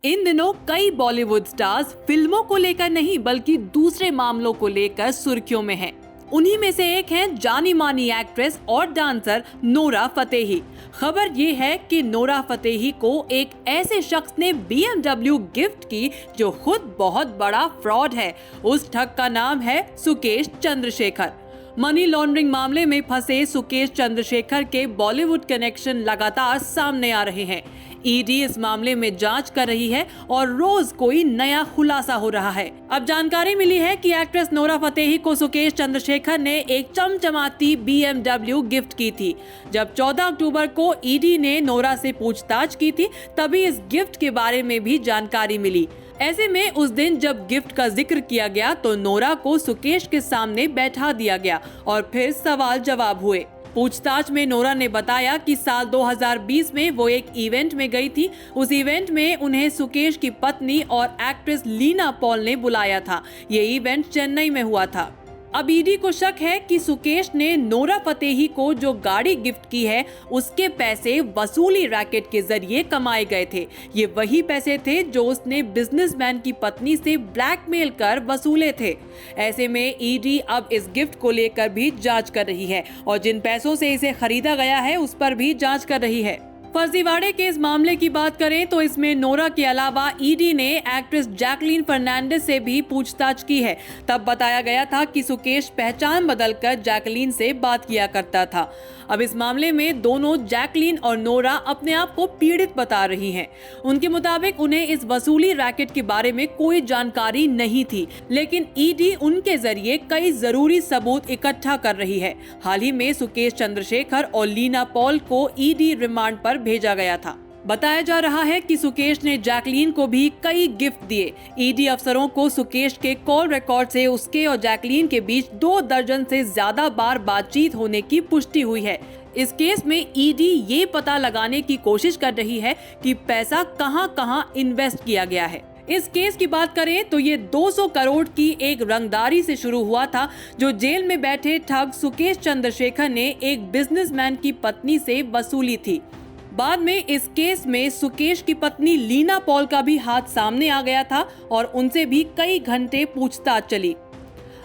इन दिनों कई बॉलीवुड स्टार्स फिल्मों को लेकर नहीं बल्कि दूसरे मामलों को लेकर सुर्खियों में हैं। उन्हीं में से एक हैं जानी मानी एक्ट्रेस और डांसर नोरा फतेही। खबर ये है कि नोरा फतेही को एक ऐसे शख्स ने BMW गिफ्ट की जो खुद बहुत बड़ा फ्रॉड है। उस ठग का नाम है सुकेश चंद्रशेखर। मनी लॉन्ड्रिंग मामले में फंसे सुकेश चंद्रशेखर के बॉलीवुड कनेक्शन लगातार सामने आ रहे हैं। ईडी इस मामले में जांच कर रही है और रोज कोई नया खुलासा हो रहा है। अब जानकारी मिली है कि एक्ट्रेस नोरा फतेही को सुकेश चंद्रशेखर ने एक चमचमाती BMW गिफ्ट की थी। जब 14 अक्टूबर को ईडी ने नोरा से पूछताछ की थी, तभी इस गिफ्ट के बारे में भी जानकारी मिली। ऐसे में उस दिन जब गिफ्ट का जिक्र किया गया तो नोरा को सुकेश के सामने बैठा दिया गया और फिर सवाल जवाब हुए। पूछताछ में नोरा ने बताया कि साल 2020 में वो एक इवेंट में गई थी। उस इवेंट में उन्हें सुकेश की पत्नी और एक्ट्रेस लीना पॉल ने बुलाया था। ये इवेंट चेन्नई में हुआ था। अब ईडी को शक है कि सुकेश ने नोरा फतेही को जो गाड़ी गिफ्ट की है उसके पैसे वसूली रैकेट के जरिए कमाए गए थे। ये वही पैसे थे जो उसने बिजनेसमैन की पत्नी से ब्लैकमेल कर वसूले थे। ऐसे में ईडी अब इस गिफ्ट को लेकर भी जांच कर रही है और जिन पैसों से इसे खरीदा गया है उस पर भी जांच कर रही है। फर्जीवाड़े के इस मामले की बात करें तो इसमें नोरा के अलावा ईडी ने एक्ट्रेस जैकलीन फर्नांडिस से भी पूछताछ की है। तब बताया गया था कि सुकेश पहचान बदलकर जैकलीन से बात किया करता था। अब इस मामले में दोनों जैकलीन और नोरा अपने आप को पीड़ित बता रही हैं। उनके मुताबिक उन्हें इस वसूली रैकेट के बारे में कोई जानकारी नहीं थी, लेकिन ईडी उनके जरिए कई जरूरी सबूत इकट्ठा कर रही है। हाल ही में सुकेश चंद्रशेखर और लीना पॉल को ईडी रिमांड पर भेजा गया था। बताया जा रहा है कि सुकेश ने जैकलीन को भी कई गिफ्ट दिए। ईडी अफसरों को सुकेश के कॉल रिकॉर्ड से उसके और जैकलीन के बीच 2 दर्जन से ज्यादा बार बातचीत होने की पुष्टि हुई है। इस केस में ईडी ये पता लगाने की कोशिश कर रही है कि पैसा कहां-कहां इन्वेस्ट किया गया है। इस केस की बात करें तो ये 200 करोड़ की एक रंगदारी से शुरू हुआ था, जो जेल में बैठे ठग सुकेश चंद्रशेखर ने एक बिजनेसमैन की पत्नी से वसूली थी। बाद में इस केस में सुकेश की पत्नी लीना पॉल का भी हाथ सामने आ गया था और उनसे भी कई घंटे पूछताछ चली।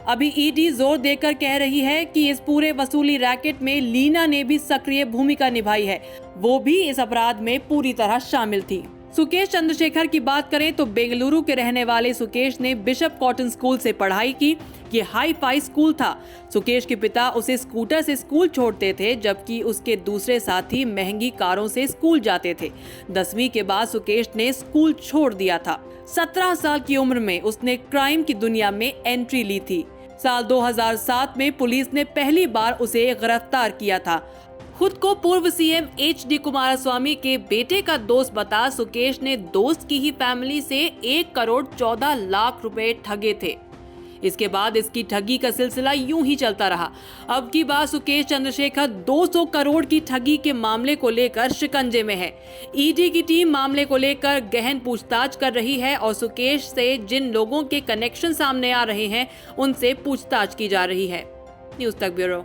अभी ईडी जोर देकर कह रही है कि इस पूरे वसूली रैकेट में लीना ने भी सक्रिय भूमिका निभाई है। वो भी इस अपराध में पूरी तरह शामिल थी। सुकेश चंद्रशेखर की बात करें तो बेंगलुरु के रहने वाले सुकेश ने बिशप कॉटन स्कूल से पढ़ाई की। ये हाई फाई स्कूल था। सुकेश के पिता उसे स्कूटर से स्कूल छोड़ते थे, जबकि उसके दूसरे साथी महंगी कारों से स्कूल जाते थे। 10वीं के बाद सुकेश ने स्कूल छोड़ दिया था। 17 साल की उम्र में उसने क्राइम की दुनिया में एंट्री ली थी। साल 2007 में पुलिस ने पहली बार उसे गिरफ्तार किया था। खुद को पूर्व सीएम HD कुमारस्वामी के बेटे का दोस्त बता सुकेश ने दोस्त की ही फैमिली से 1 करोड़ 14 लाख रुपए ठगे थे। इसके बाद इसकी ठगी का सिलसिला यूं ही चलता रहा। अब की बात सुकेश चंद्रशेखर 200 करोड़ की ठगी के मामले को लेकर शिकंजे में है। ईडी की टीम मामले को लेकर गहन पूछताछ कर रही है और सुकेश से जिन लोगों के कनेक्शन सामने आ रहे हैं उनसे पूछताछ की जा रही है। न्यूज़ तक ब्यूरो।